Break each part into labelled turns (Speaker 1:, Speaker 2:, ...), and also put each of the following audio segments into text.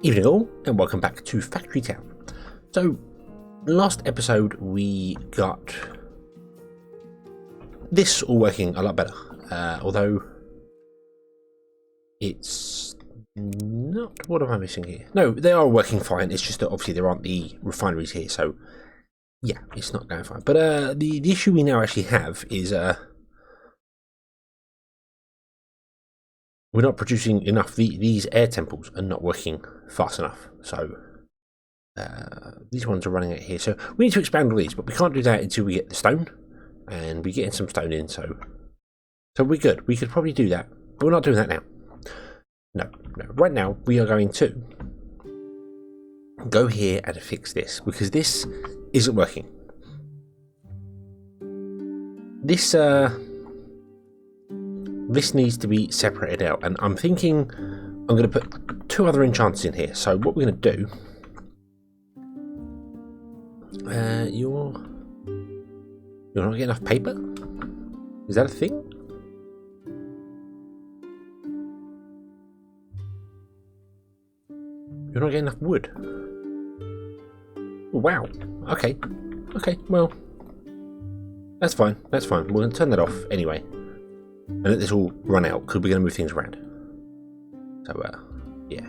Speaker 1: Evening all, and welcome back to Factory Town. So, last episode we got this all working a lot better, although it's not... what am I missing here? No, they are working fine, it's just that obviously there aren't the refineries here, so yeah, it's not going fine. But the issue we now actually have is we're not producing enough. These air temples are not working fast enough. So these ones are running out here. So we need to expand all these, but we can't do that until we get the stone. And we're getting some stone in, so we're good. We could probably do that, but we're not doing that now. No. Right now, we are going to go here and fix this, because this isn't working. This needs to be separated out, and I'm thinking I'm going to put two other enchanters in here. So what we're going to do, you're not getting enough paper? Is that a thing? You're not getting enough wood? Oh, wow. Okay, well, that's fine. We're going to turn that off anyway and let this all run out, because we're going to move things around. So yeah.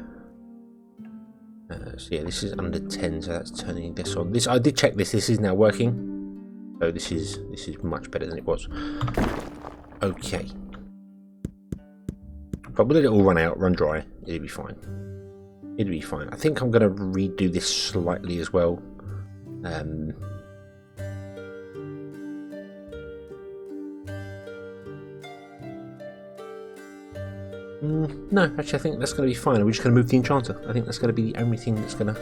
Speaker 1: So yeah, this is under 10, so that's turning this on. This, I did check this is now working. So this is much better than it was. Okay. But we'll let it all run dry. It'll be fine. I think I'm going to redo this slightly as well. No, actually I think that's going to be fine. We're just going to move the enchanter. I think that's going to be the only thing that's going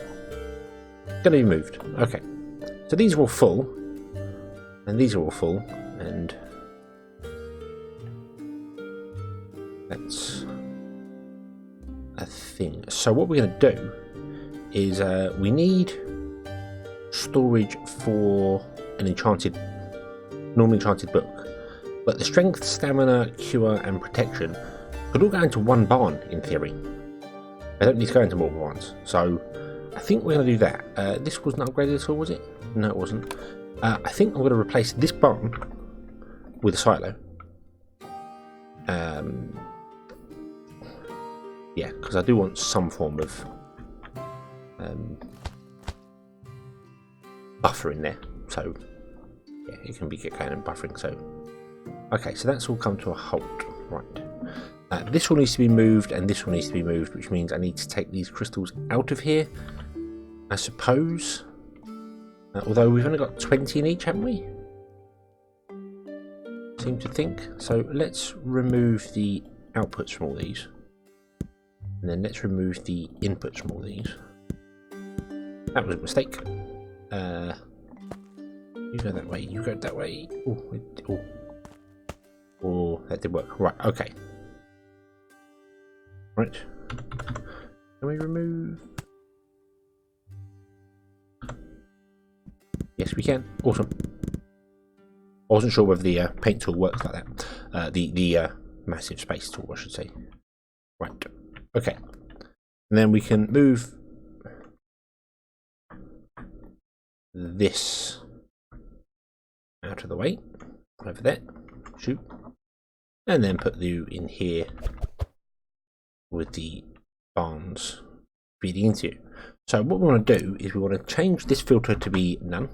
Speaker 1: to be moved. Okay. So these are all full. And these are all full. And that's a thing. So what we're going to do is we need storage for an normal enchanted book. But the strength, stamina, cure and protection could all go into one barn in theory. They don't need to go into multiple barns. So I think we're going to do that. This wasn't upgraded at all, was it? No, it wasn't. I think I'm going to replace this barn with a silo. Yeah, because I do want some form of buffer in there. So yeah, it can be get going and buffering. So okay, so that's all come to a halt. Right. This one needs to be moved, and this one needs to be moved, which means I need to take these crystals out of here, I suppose. Although we've only got 20 in each, haven't we? Seem to think. So let's remove the outputs from all these. And then let's remove the inputs from all these. That was a mistake. You go that way, you go that way. Oh, that did work. Right, okay. Right. Can we remove... Yes, we can. Awesome. I wasn't sure whether the paint tool works like that. The massive space tool, I should say. Right. Okay. And then we can move this out of the way. Over there. Shoot. And then put you in here with the barns feeding into you. So what we want to do is we want to change this filter to be none.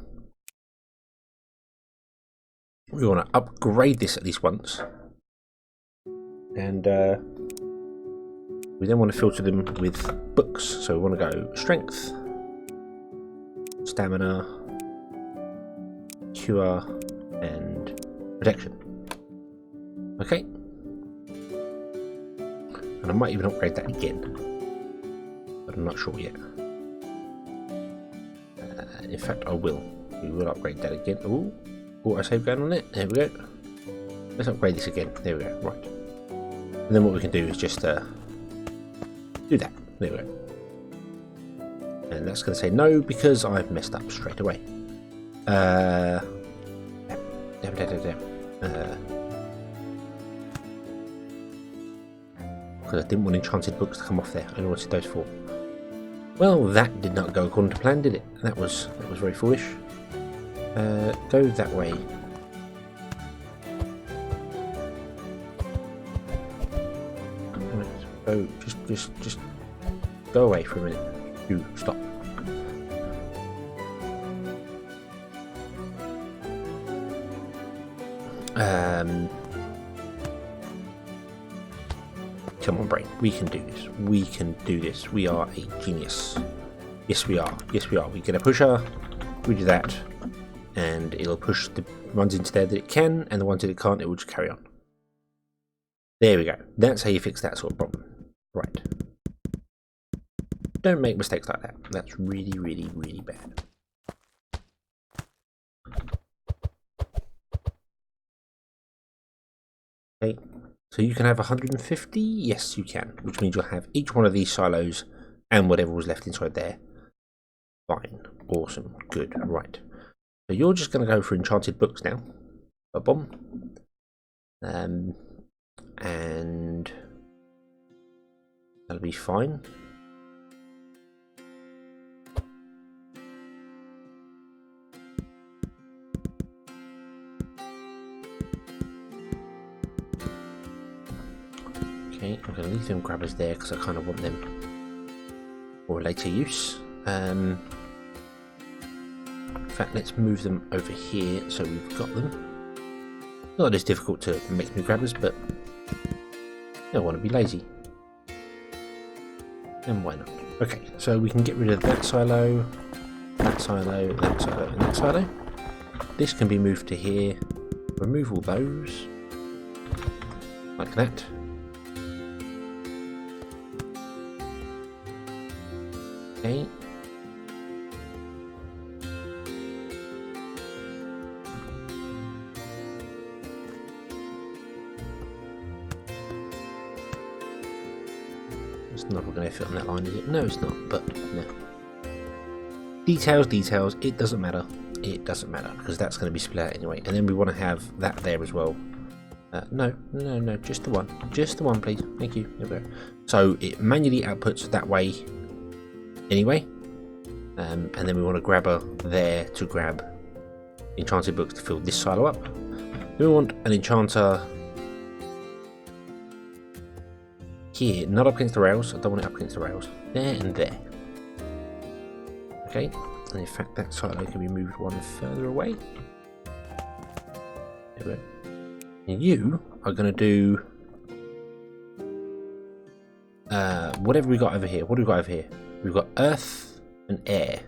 Speaker 1: We want to upgrade this at least once. And we then want to filter them with books. So we want to go strength, stamina, cure, and protection. Okay. And I might even upgrade that again, but I'm not sure yet. In fact, I will. We will upgrade that again. Ooh, auto-save going on it. There we go. Let's upgrade this again. There we go. Right. And then what we can do is just do that. There we go. And that's going to say no because I've messed up straight away. Damn. Because I didn't want enchanted books to come off there. I only wanted those four. Well, that did not go according to plan, did it? That was very foolish. Go that way. Right, go. Just go away for a minute. You stop. Come on, brain. We can do this. We can do this. We are a genius. Yes, we are. Yes, we are. We get a pusher. We do that, and it'll push the ones into there that it can, and the ones that it can't, it will just carry on. There we go. That's how you fix that sort of problem. Right. Don't make mistakes like that. That's really, really, really bad. Okay. So you can have 150? Yes, you can. Which means you'll have each one of these silos and whatever was left inside there. Fine. Awesome. Good. Right. So you're just going to go for enchanted books now. Boom. And that'll be fine. Okay, I'm going to leave them grabbers there because I kind of want them for later use. In fact, let's move them over here so we've got them. Not as difficult to make new grabbers, but I don't want to be lazy. And why not? Okay, so we can get rid of that silo, that silo, that silo, and that silo. This can be moved to here. Remove all those. Like that. Okay. It's not going to fit on that line, is it? No, it's not, but no. Details, it doesn't matter. It doesn't matter, because that's going to be split out anyway. And then we want to have that there as well. No, just the one. Just the one, please. Thank you. There we go. So it manually outputs that way anyway. And then we want a grabber there to grab enchanted books to fill this silo up. Then we want an enchanter here, not up against the rails. I don't want it up against the rails. There and there. Okay, and in fact that silo can be moved one further away. There we go. And you are going to do whatever we got over here. What do we got over here? We've got earth and air.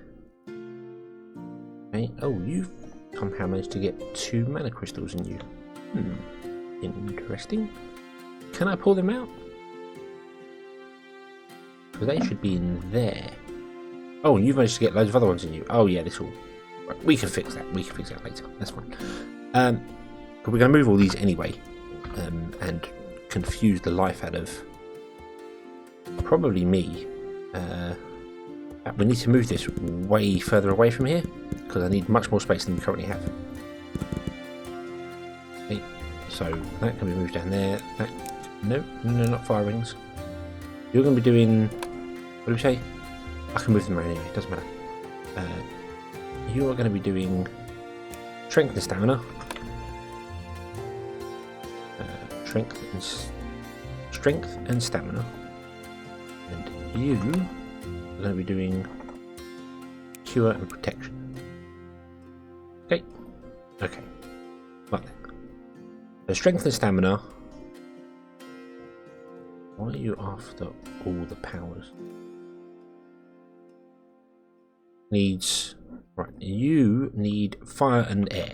Speaker 1: Okay. Oh, you've somehow managed to get 2 mana crystals in you. Interesting. Can I pull them out? Because they should be in there. Oh, and you've managed to get loads of other ones in you. Oh yeah, this all. Right, we can fix that. We can fix that later. That's fine. But we're going to move all these anyway, and confuse the life out of probably me. We need to move this way further away from here because I need much more space than we currently have. Okay, so that can be moved down there. That no, not fire rings. You're going to be doing. What do we say? I can move them around anyway. It doesn't matter. You are going to be doing strength and stamina. Strength and stamina, and you are going to be doing cure and protection. Okay, right then. So strength and stamina. Why are you after all the powers? Needs right. You need fire and air.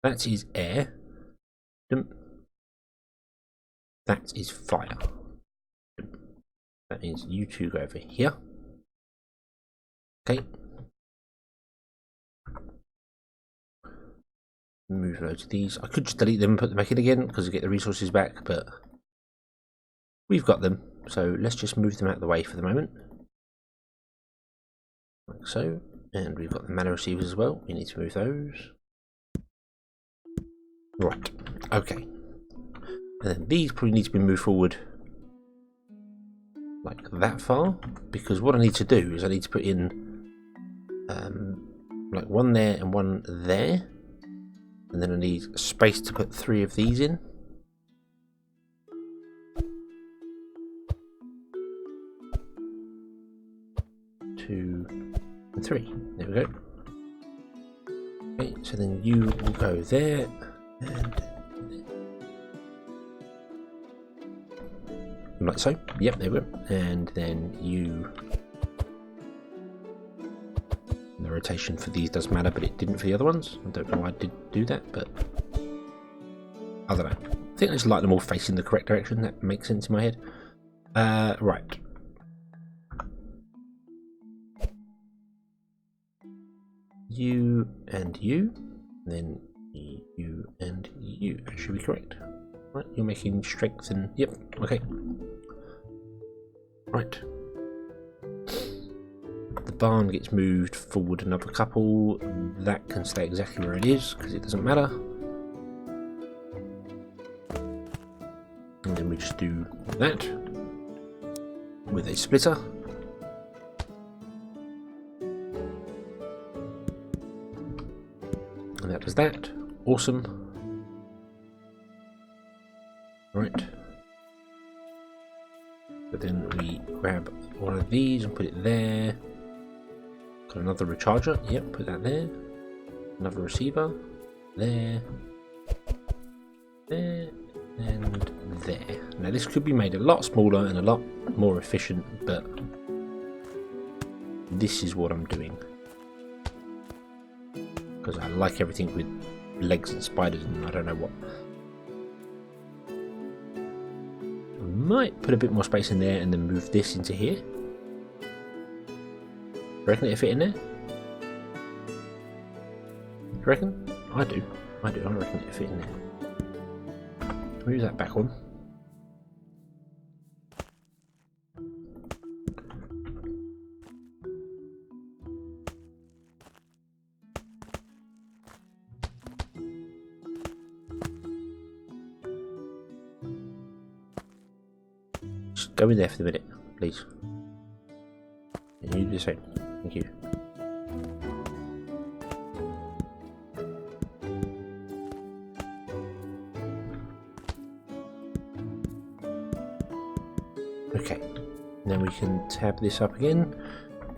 Speaker 1: That is air. That is fire. That means you two go over here. Okay. Move loads of these. I could just delete them and put them back in again because I get the resources back, but we've got them. So let's just move them out of the way for the moment. Like so. And we've got the mana receivers as well. We need to move those. Right. Okay. And then these probably need to be moved forward like that far, because what I need to do is I need to put in like one there and one there, and then I need space to put 3 of these in. Two and 3. There we go. Okay, so then you will go there and like so. Yep, there we go. And then you. The rotation for these does matter, but it didn't for the other ones. I don't know why I did do that, but I don't know. I think I just like them all facing the correct direction. That makes sense in my head. Right. You and you, and then you and you. That should be correct. Right, you're making strength and yep, okay. Right. The barn gets moved forward another couple. That can stay exactly where it is because it doesn't matter. And then we just do that with a splitter. And that does that. Awesome. Right. But then we grab one of these and put it there. Got another recharger. Yep, put that there. Another receiver. There. There. And there. Now this could be made a lot smaller and a lot more efficient, but this is what I'm doing. Because I like everything with legs and spiders and I don't know what. I might put a bit more space in there and then move this into here. Reckon it'll fit in there? You reckon? I do. I reckon it'll fit in there. Move that back on. Just go in there for the minute, please. And you do the same. Thank you. Okay, now we can tab this up again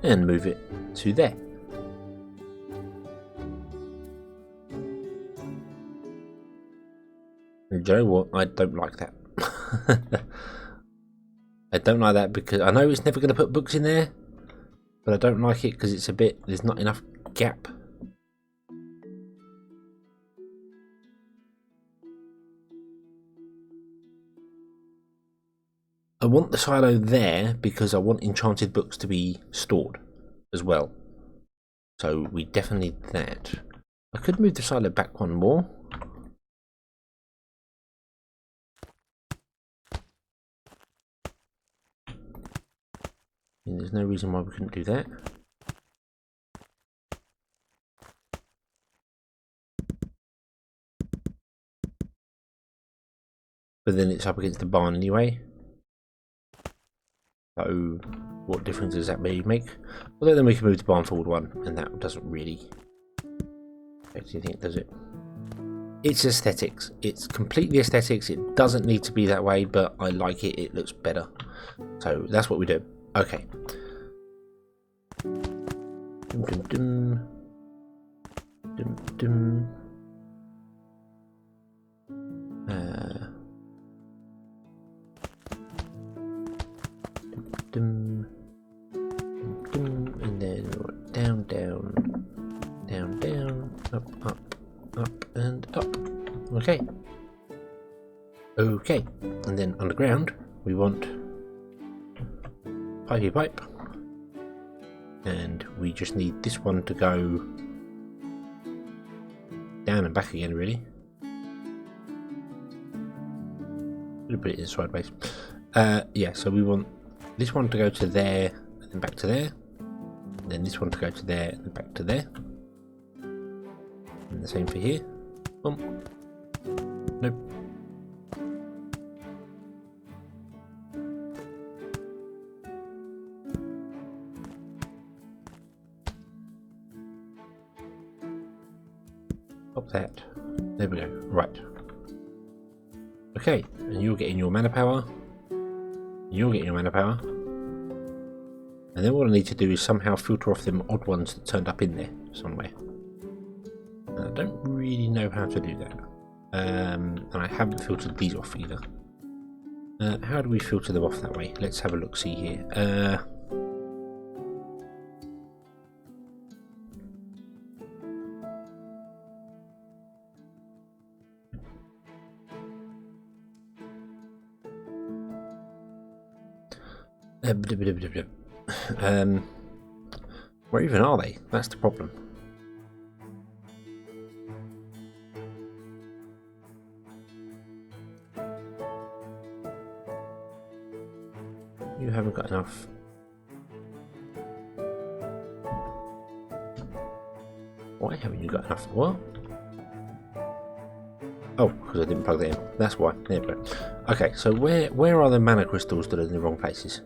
Speaker 1: and move it to there. And you know what? I don't like that. I don't like that because I know it's never going to put books in there, but I don't like it because it's a bit, there's not enough gap. I want the silo there because I want enchanted books to be stored as well. So we definitely need that. I could move the silo back one more. And there's no reason why we couldn't do that. But then it's up against the barn anyway. So what difference does that really make? Although then we can move the barn forward one, and that doesn't really affect anything, does it? It's aesthetics. It's completely aesthetics. It doesn't need to be that way, but I like it. It looks better. So that's what we do. Okay. Dum, dum, dum. Dum, dum. Dum, dum, dum, and then down, down, down, down, up, up, up, and up. Okay. Okay, and then on the ground we want pipey pipe, and we just need this one to go down and back again, really. We'll put it in sideways. Yeah, so we want this one to go to there and then back to there, and then this one to go to there and back to there, and the same for here. Nope. Stop that. There we go. Right. Okay, and you're getting your mana power. You're getting your mana power. And then what I need to do is somehow filter off them odd ones that turned up in there somewhere. And I don't really know how to do that. And I haven't filtered these off either. How do we filter them off that way? Let's have a look, see here. Where even are they? That's the problem. You haven't got enough. Why haven't you got enough? What? Oh, because I didn't plug that in. That's why. There we go. Okay, so where are the mana crystals that are in the wrong places?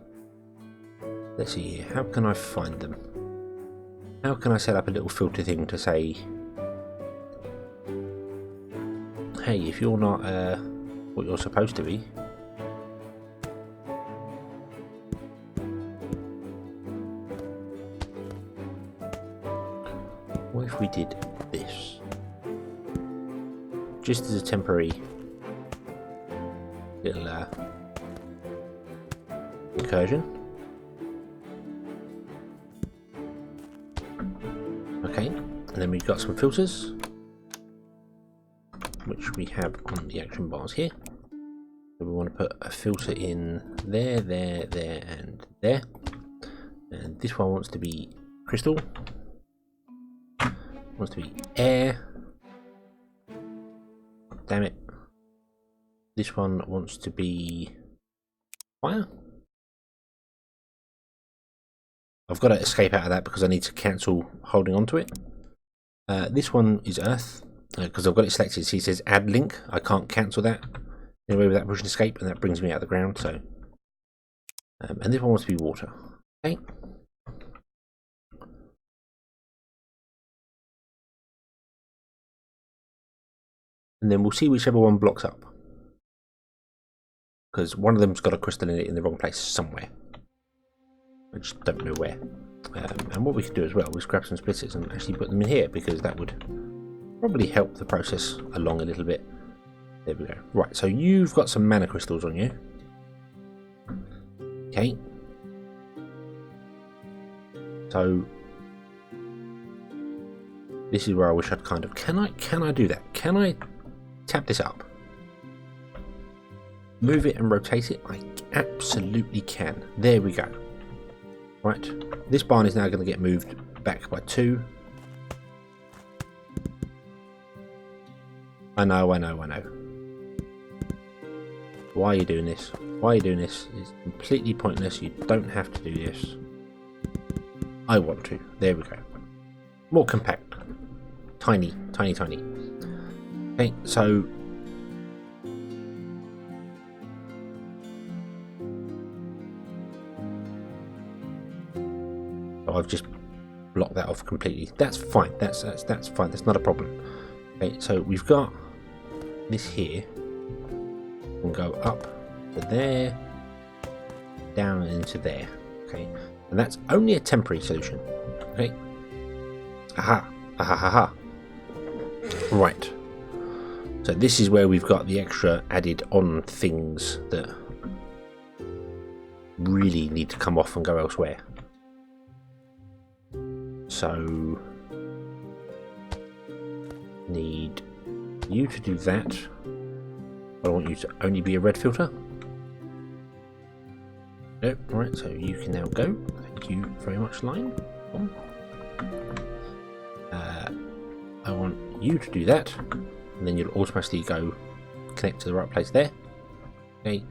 Speaker 1: Let's see here. How can I find them? How can I set up a little filter thing to say, hey, if you're not what you're supposed to be, what if we did this? Just as a temporary little incursion. Okay, and then we've got some filters, which we have on the action bars here. So we want to put a filter in there, there, there, and there. And this one wants to be crystal. Wants to be air. Damn it. This one wants to be fire. I've got to escape out of that because I need to cancel holding on to it. This one is earth because I've got it selected. So it says add link. I can't cancel that anyway without pushing escape, and that brings me out of the ground. So, and this one wants to be water. Okay. And then we'll see whichever one blocks up, because one of them's got a crystal in it in the wrong place somewhere. I just don't know where. And what we could do as well is grab some splitters and actually put them in here, because that would probably help the process along a little bit. There we go. Right, so you've got some mana crystals on you. Okay. So this is where I wish I'd kind of can I do that? Can I tap this up? Move it and rotate it? I absolutely can. There we go. Right, this barn is now going to get moved back by 2. I know. Why are you doing this? Why are you doing this? It's completely pointless. You don't have to do this. I want to. There we go. More compact. Tiny. Okay, so I've just blocked that off completely. That's fine. That's fine. That's not a problem. Okay, so we've got this here. And go up to there, down into there. Okay, and that's only a temporary solution. Okay. Aha. Right. So this is where we've got the extra added on things that really need to come off and go elsewhere. So need you to do that. I want you to only be a red filter. Nope. Right, so you can now go. Thank you very much, line. I want you to do that, and then you'll automatically go connect to the right place there. Okay,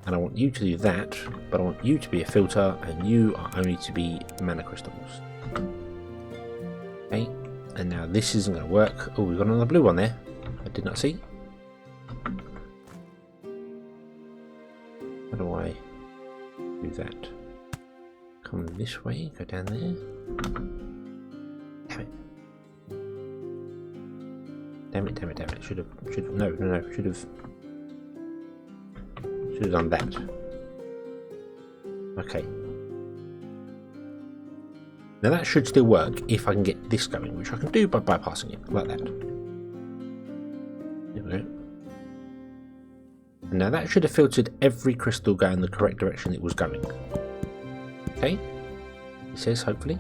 Speaker 1: and I want you to do that, but I want you to be a filter, and you are only to be mana crystals. Okay, and now this isn't going to work. Oh, we've got another blue one there. I did not see. How do I do that? Come this way, go down there. Damn it. Damn it. Should have, no. Should have done that. Okay. Now that should still work if I can get this going, which I can do by bypassing it, like that. There we go. And now that should have filtered every crystal going the correct direction it was going. Okay. It says, hopefully.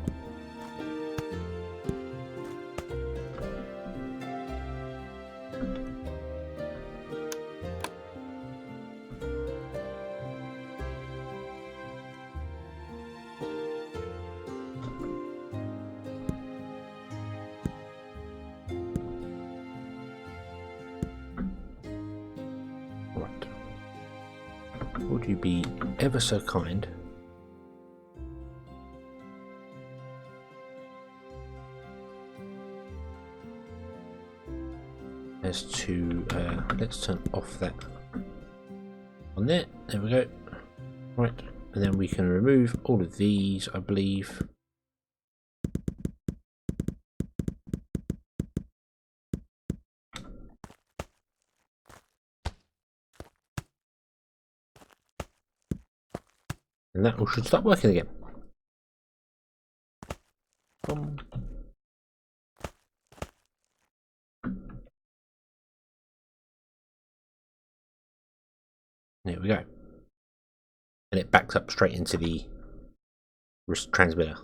Speaker 1: Would you be ever so kind as to let's turn off that on there. There we go. Right, and then we can remove all of these, I believe. And that all should start working again. Boom. There we go. And it backs up straight into the transmitter.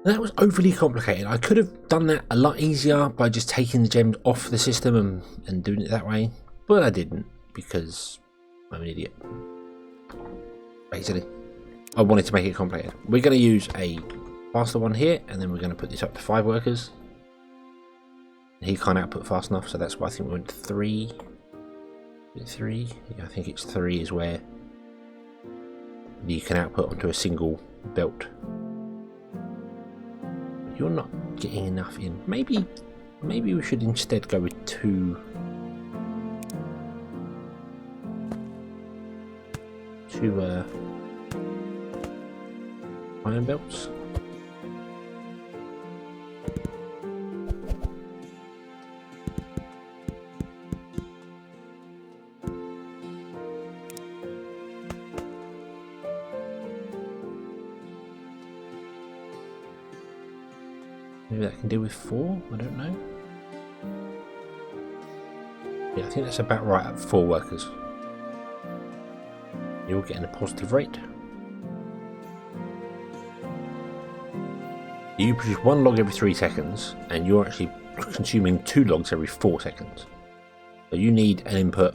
Speaker 1: That was overly complicated. I could have done that a lot easier by just taking the gems off the system and doing it that way. But I didn't because I'm an idiot. Basically, I wanted to make it complicated. We're going to use a faster one here, and then we're going to put this up to 5 workers. He can't output fast enough, so that's why I think we went to 3. Is it 3? Yeah, I think it's 3 is where you can output onto a single belt. You're not getting enough in. Maybe we should instead go with 2. Iron belts. Maybe that can deal with 4, I don't know. Yeah, I think that's about right at 4 workers. You're getting a positive rate. You produce 1 log every 3 seconds, and you're actually consuming 2 logs every 4 seconds. So you need an input.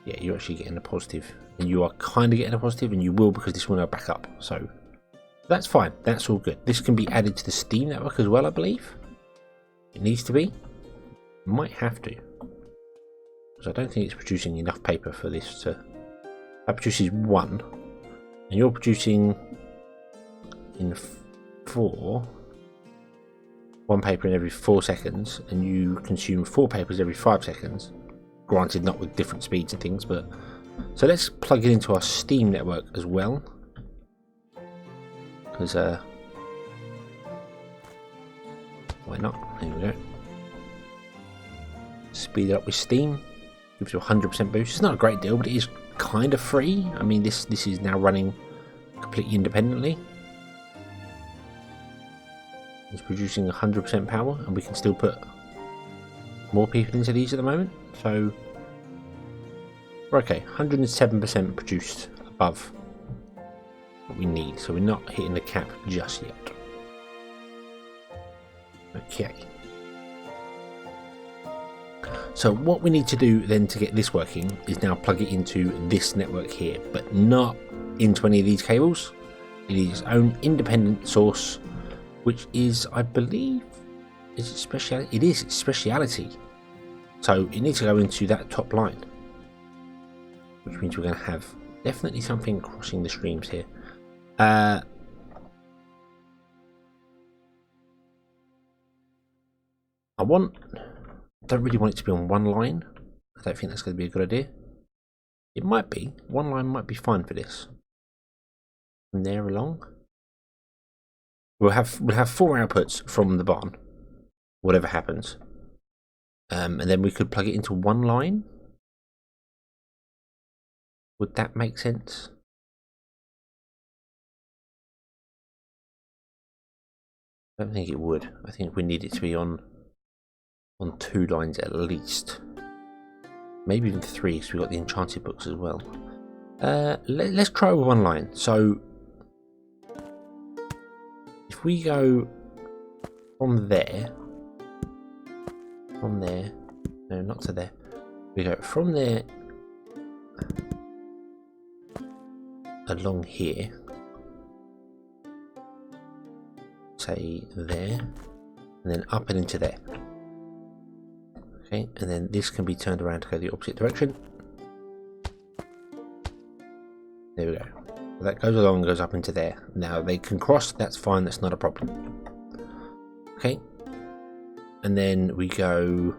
Speaker 1: Yeah, you're actually getting a positive, and you are kind of getting a positive, and you will because this will now back up. So that's fine. That's all good. This can be added to the Steam network as well, I believe. It needs to be. Might have to, because I don't think it's producing enough paper for this to. That produces 1, and you're producing in 4, 1 paper in every 4 seconds, and you consume 4 papers every 5 seconds. Granted, not with different speeds and things, but so let's plug it into our Steam network as well, because why not? There we go. Speed it up with Steam, gives you a 100% boost. It's not a great deal, but it is kind of free. I mean, this is now running completely independently. It's producing 100% power, and we can still put more people into these at the moment. So we're okay. 107% produced above what we need. So we're not hitting the cap just yet. Okay. So what we need to do then to get this working is now plug it into this network here, but not into any of these cables. It is its own independent source, which is, I believe, is it speciality? It is its speciality. So it needs to go into that top line, which means we're going to have definitely something crossing the streams here. I don't really want it to be on 1 line. I don't think that's going to be a good idea. It might be. 1 line might be fine for this. From there along, we'll have 4 outputs from the barn, whatever happens. And then we could plug it into one line. Would that make sense? I don't think it would. I think we need it to be on 2 lines at least. Maybe even 3, because we've got the Enchanted books as well. Let's try with 1 line. So if we go from there, no, not to there. We go from there along here, say there, and then up and into there. Okay, and then this can be turned around to go the opposite direction. There we go. So that goes along and goes up into there. Now they can cross, that's fine, that's not a problem. Okay, and then we go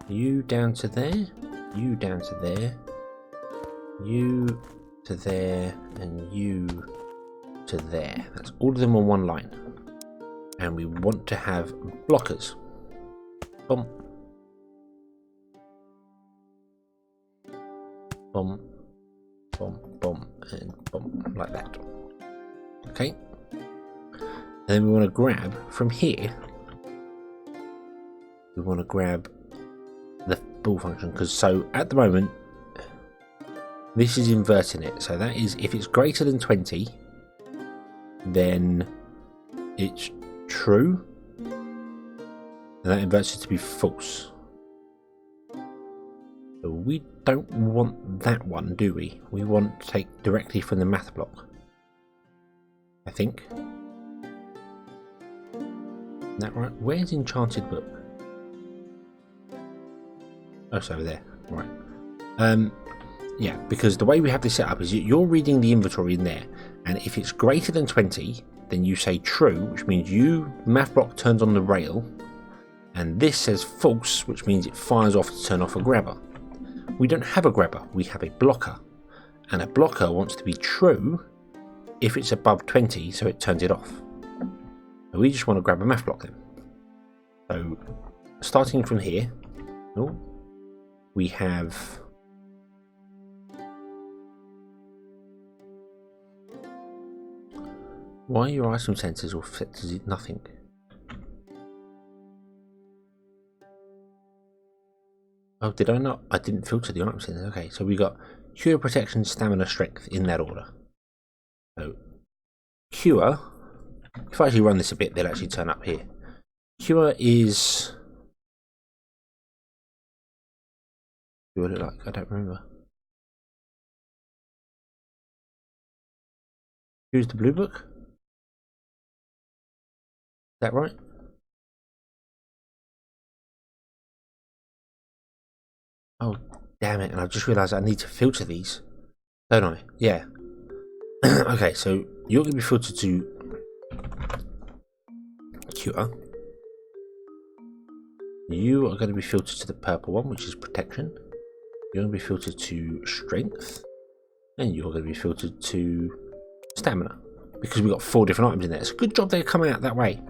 Speaker 1: you down to there, you down to there, you to there, and you to there. That's all of them on 1 line. And we want to have blockers. Boom. Boom. Boom. Boom. And boom. Like that. Okay. And then we want to grab from here. We want to grab the ball function, because so at the moment this is inverting it. So that is, if it's greater than 20, then it's true, and that inverts it to be false. So we don't want that one, do we? We want to take directly from the math block, I think. Is that right? Where's Enchanted book? Oh, it's over there. Right. Yeah, because the way we have this set up is you're reading the inventory in there, and if it's greater than 20, then you say true, which means math block turns on the rail, and this says false, which means it fires off to turn off a grabber. We don't have a grabber, we have a blocker, and a blocker wants to be true if it's above 20, so it turns it off. So we just want to grab a math block then. So starting from here, we have why are your item sensors all set to nothing? Oh, did I not? I didn't filter the item sensors. Okay, so we got cure, protection, stamina, strength in that order. So cure, if I actually run this a bit, they'll actually turn up here. Cure is, what it like? I don't remember. Here's the blue book. Is that right? Oh, damn it. And I've just realised I need to filter these, don't I? Yeah. Okay, so you're going to be filtered to cure. You are going to be filtered to the purple one, which is protection. You're going to be filtered to strength. And you're going to be filtered to stamina. Because we've got 4 different items in there. It's a good job they come out that way.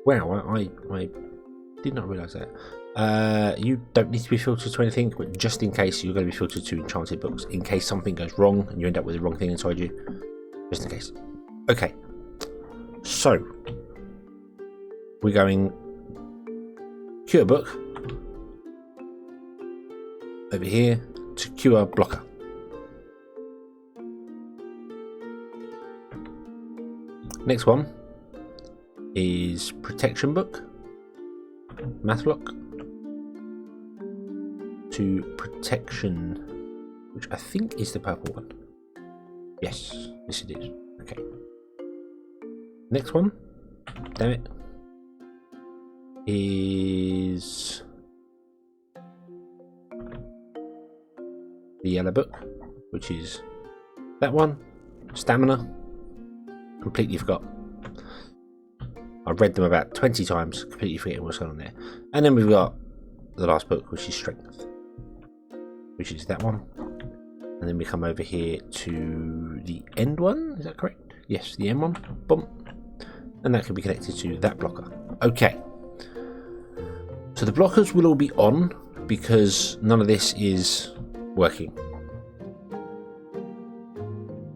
Speaker 1: Wow, I did not realise that. You don't need to be filtered to anything, but just in case, you're going to be filtered to Enchanted books. In case something goes wrong and you end up with the wrong thing inside you. Just in case. Okay. So, we're going cure book over here to cure blocker. Next one is protection book, math block to protection, which I think is the purple one. Yes, yes it is. Okay. Next one, damn it, is the yellow book, which is that one. Stamina, completely forgot. I've read them about 20 times, completely forgetting what's going on there. And then we've got the last book, which is strength, which is that one. And then we come over here to the end one, is that correct? Yes, the end one, boom. And that can be connected to that blocker. Okay. So the blockers will all be on because none of this is working.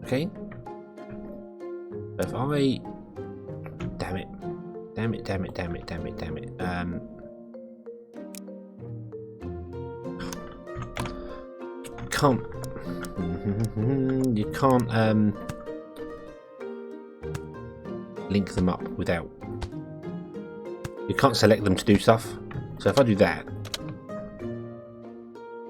Speaker 1: Okay. So if I... Damn it. Damn it, damn it, damn it, damn it, damn it. Can't... You can't link them up without... You can't select them to do stuff. So if I do that...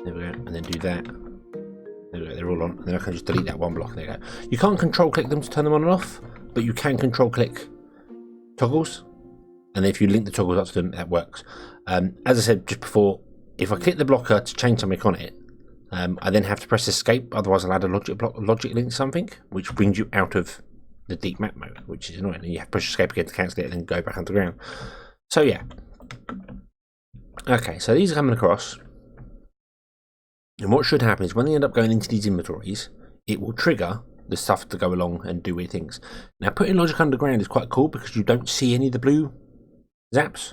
Speaker 1: There we go. And then do that. There we go, they're all on. And then I can just delete that one block. There you go. You can't control click them to turn them on and off, but you can control click toggles. And if you link the toggles up to them, that works. As I said just before, if I click the blocker to change something on it, I then have to press escape, otherwise I'll add a logic link to something, which brings you out of the deep map mode, which is annoying. And you have to push escape again to cancel it and then go back underground. So yeah. Okay, so these are coming across. And what should happen is when they end up going into these inventories, it will trigger the stuff to go along and do weird things. Now, putting logic underground is quite cool because you don't see any of the blue zaps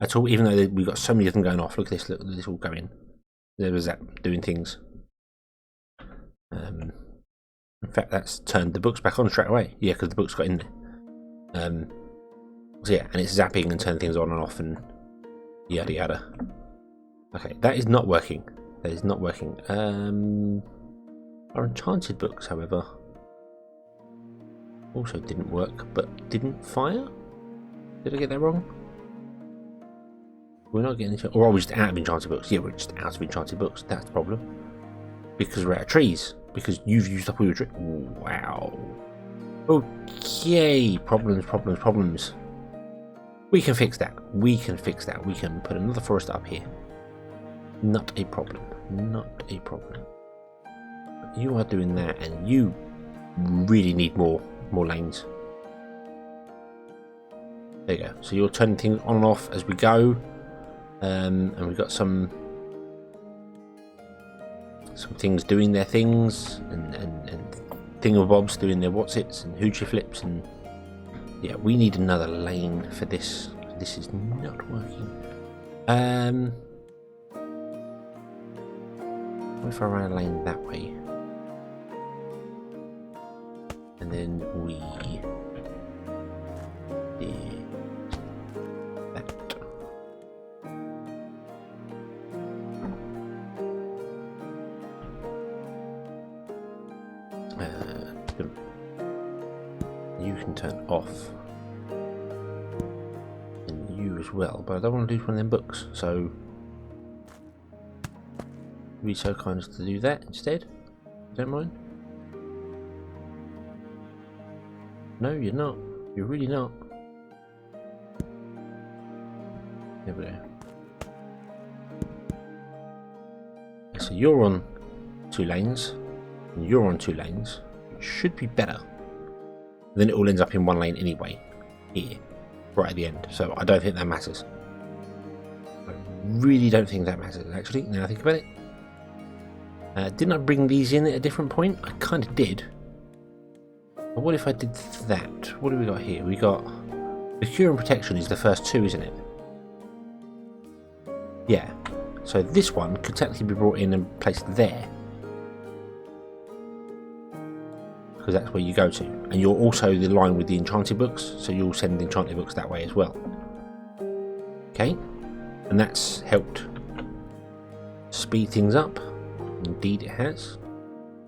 Speaker 1: at all, even though we've got so many of them going off. Look at this, look at this all going. There was zap doing things. In fact, that's turned the books back on straight away. Yeah, because the books got in there. So yeah, and it's zapping and turning things on and off and yada yada. Okay, that is not working. That is not working. Our enchanted books, however, also didn't work, but didn't fire? Did I get that wrong? We're not getting... Or are we just out of enchanted books? Yeah, we're just out of enchanted books. That's the problem. Because we're out of trees. Because you've used up all your trees. Wow. Okay. Problems, problems, problems. We can fix that. We can fix that. We can put another forest up here. Not a problem. Not a problem. But you are doing that, and you really need more lanes. There you go. So you're turning things on and off as we go, and we've got some things doing their things, and thingamabobs doing their whatsits and hoochie flips, and yeah, we need another lane for this. This is not working. What if I ran a lane that way? And then we did that. You can turn off. And you as well, but I don't want to lose one of them books, so be so kind as to do that instead. Don't mind. No, you're not. You're really not. There we go. So you're on 2 lanes, and you're on 2 lanes. It should be better. Then it all ends up in 1 lane anyway. Here, right at the end. So I don't think that matters. I really don't think that matters. Actually, now I think about it. Didn't I bring these in at a different point? I kind of did. But what if I did that? What do we got here? We got... The cure and protection is the first 2, isn't it? Yeah. So this one could technically be brought in and placed there. Because that's where you go to. And you're also the line with the enchanted books, so you'll send the enchanted books that way as well. Okay. And that's helped speed things up. Indeed it has.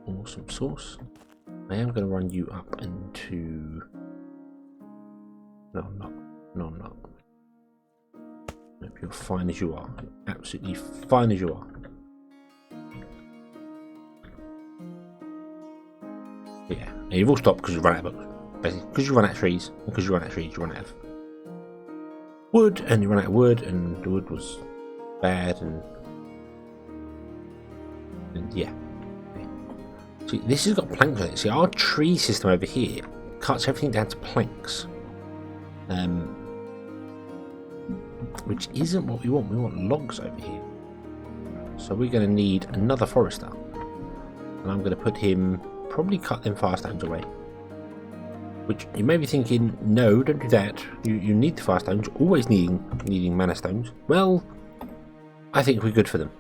Speaker 1: Awesome sauce. I am going to run you up into... No, I'm not. No, I'm not. Nope, you're fine as you are. You're absolutely fine as you are. Yeah, and you've all stopped because you run out of books. Basically, because you run out of trees. Because you run out of trees, you run out of wood, and you run out of wood, and the wood was bad, and yeah. See, this has got planks on it. See, our tree system over here cuts everything down to planks. Which isn't what we want. We want logs over here. So we're going to need another forester. And I'm going to put him... Probably cut them fire stones away. Which you may be thinking, no, don't do that. You need the fire stones, always needing mana stones. Well, I think we're good for them.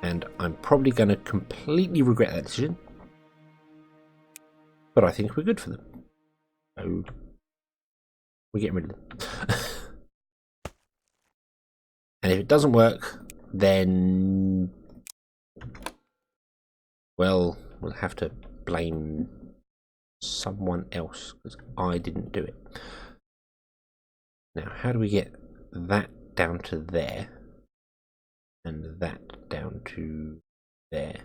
Speaker 1: And I'm probably going to completely regret that decision. But I think we're good for them. So we're getting rid of them. And if it doesn't work, then, well, we'll have to blame someone else because I didn't do it. Now, how do we get that down to there and that down to there?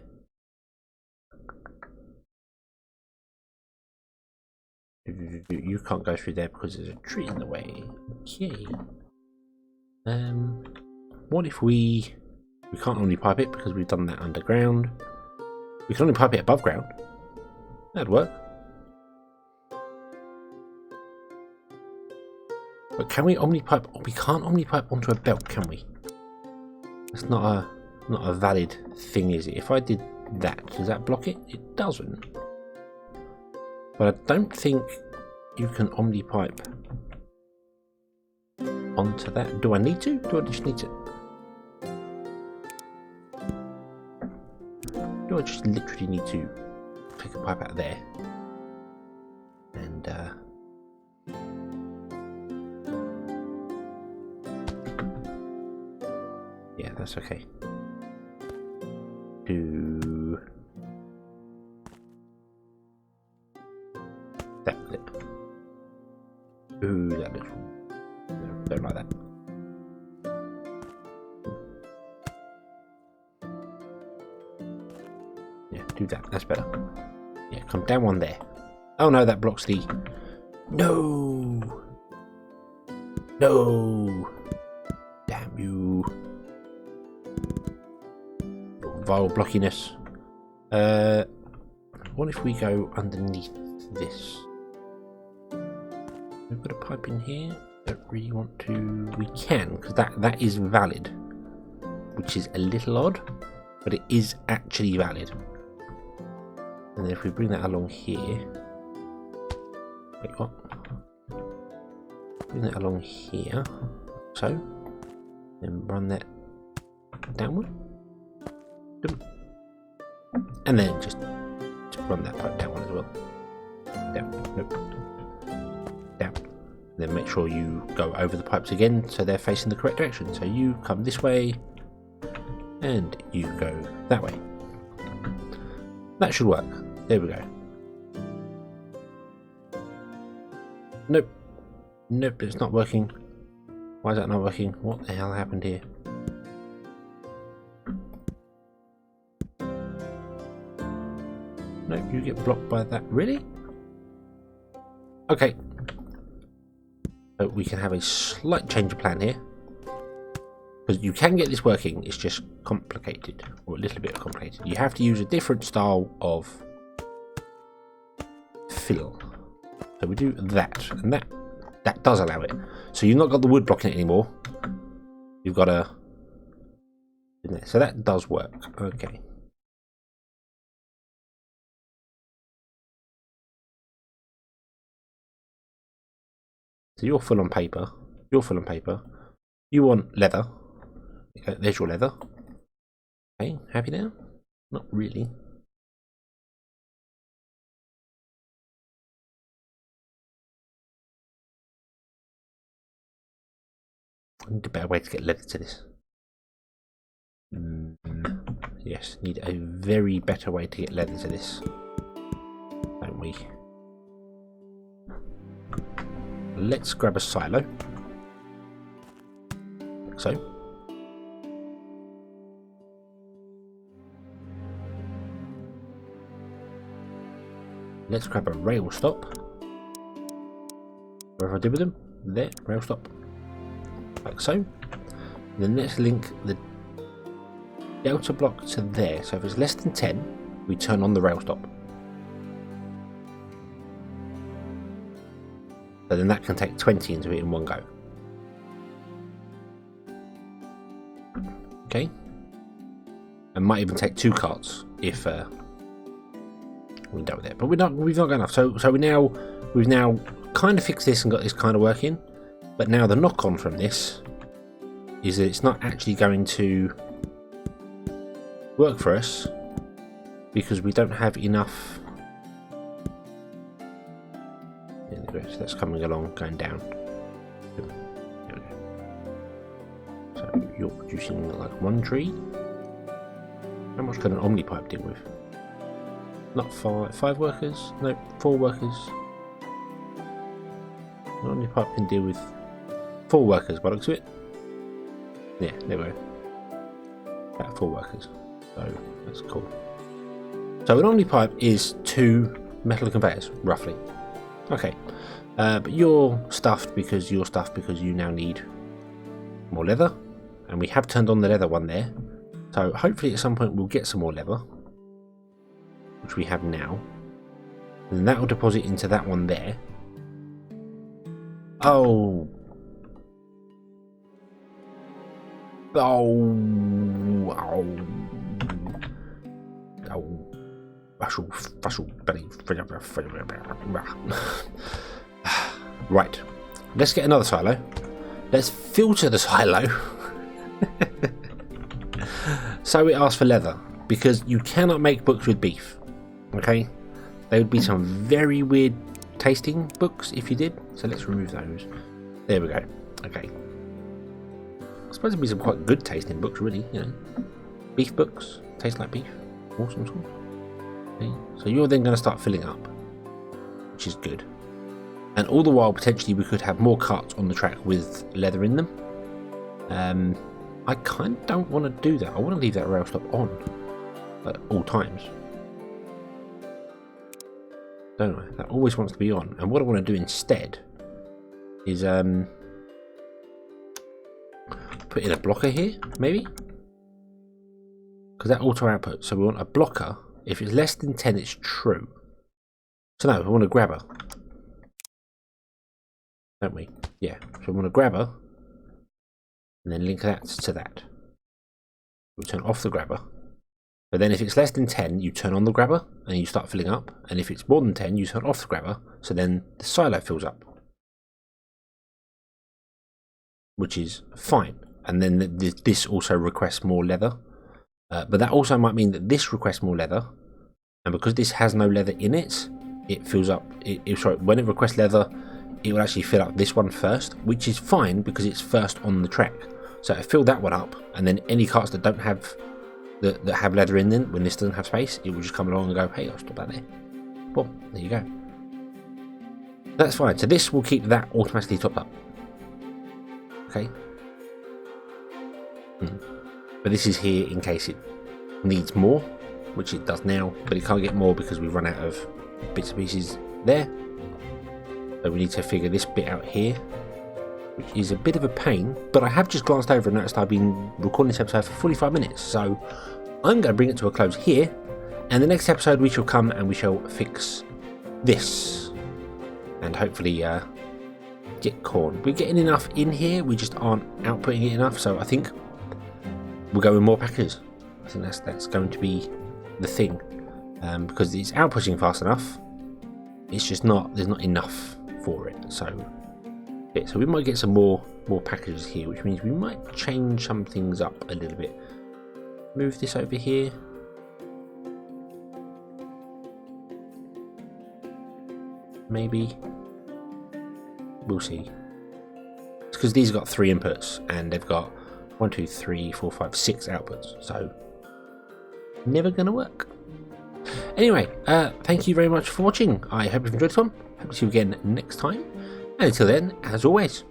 Speaker 1: You can't go through there because there's a tree in the way. Okay. What if we can't only pipe it because we've done that underground. We can only pipe it above ground. That'd work. But can we omnipipe? Oh, we can't omnipipe onto a belt, can we? That's not a valid thing, is it? If I did that, does that block it? It doesn't. But I don't think you can omnipipe onto that. Do I need to? Do I just need to? Do I just literally need to pick a pipe out of there? And yeah, that's okay. Do that with it. Ooh, that looks. No, don't like that. Yeah, do that. That's better. Yeah, come down one there. Oh no, that blocks the. No. No. Damn you. Vile blockiness. What if we go underneath this? We've got a pipe in here. Don't really want to. We can, because that is valid, which is a little odd, but it is actually valid. And then if we bring that along here, wait, what? Bring that along here, so then run that downward. And then just run that pipe down one as well. Down, nope. Down. And then make sure you go over the pipes again so they're facing the correct direction. So you come this way and you go that way. That should work. There we go. Nope. Nope, it's not working. Why is that not working? What the hell happened here? No, you get blocked by that. Really? Okay. So we can have a slight change of plan here. Because you can get this working, it's just complicated. Or a little bit complicated. You have to use a different style of fill. So we do that. And that does allow it. So you've not got the wood blocking it anymore. You've got a... So that does work. Okay. So you're full on paper. You're full on paper. You want leather. Okay, there's your leather. Okay, happy now? Not really. I need a better way to get leather to this. Yes, need a very better way to get leather to this. Don't we? Let's grab a silo. Like so. Let's grab a rail stop. Whatever I did with them. There, rail stop. Like so. Then let's link the delta block to there. So if it's less than 10, we turn on the rail stop. So then that can take 20 into it in one go. Okay. And might even take 2 carts if we're done with it. But we've not got enough. So we've now kind of fixed this and got this kind of working. But now the knock-on from this is that it's not actually going to work for us because we don't have enough. So that's coming along, going down. There we go. So you're producing like one tree. How much can an omnipipe deal with? Not five workers? No, 4 workers. An omnipipe can deal with 4 workers by the looks of it. Yeah, there we go. About 4 workers. So that's cool. So an omnipipe is 2 metal conveyors, roughly. Okay. But you're stuffed because you now need more leather. And we have turned on the leather one there. So hopefully at some point we'll get some more leather, which we have now. And that will deposit into that one there. Oh. Oh. Oh. Oh. Right. Let's get another silo. Let's filter the silo. So it asks for leather, because you cannot make books with beef. Okay? There would be some very weird tasting books if you did. So let's remove those. There we go. Okay. I suppose there'd be some quite good tasting books, really, you know. Beef books. Taste like beef. Awesome sauce. Okay. So you're then going to start filling up, which is good. And all the while, potentially, we could have more carts on the track with leather in them. I kind of don't want to do that. I want to leave that rail stop on at all times. Don't I? That always wants to be on. And what I want to do instead is put in a blocker here, maybe? Because that auto output. So we want a blocker. If it's less than 10, it's true. So no, we want a grabber. Don't we? Yeah. So we want a grabber. And then link that to that. We'll turn off the grabber. But then if it's less than 10, you turn on the grabber and you start filling up. And if it's more than 10, you turn off the grabber. So then the silo fills up. Which is fine. And then this also requests more leather. But that also might mean that this requests more leather. And because this has no leather in it, it fills up. Sorry, when it requests leather, it will actually fill up this one first, which is fine because it's first on the track. So it'll fill that one up, and then any carts that don't have that have leather in them, when this doesn't have space, it will just come along and go, hey, I'll stop that there. Well, there you go. That's fine. So this will keep that automatically topped up. Okay. But this is here in case it needs more, which it does now, but it can't get more because we've run out of bits and pieces there. So we need to figure this bit out here, which is a bit of a pain, but I have just glanced over and noticed I've been recording this episode for 45 minutes, so I'm going to bring it to a close here, and the next episode we shall come and we shall fix this, and hopefully get corn. We're getting enough in here, we just aren't outputting it enough, so I think we'll go with more packages. I think that's going to be the thing, because it's outputting fast enough, it's just not, there's not enough for it. So yeah, so we might get some more packages here, which means we might change some things up a little bit. Move this over here. Maybe. We'll see. It's because these have got 3 inputs and they've got 1, 2, 3, 4, 5, 6 outputs. So never gonna work. Anyway, thank you very much for watching. I hope you've enjoyed this one. Hope to see you again next time. And until then, as always,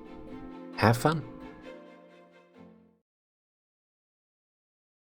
Speaker 1: have fun.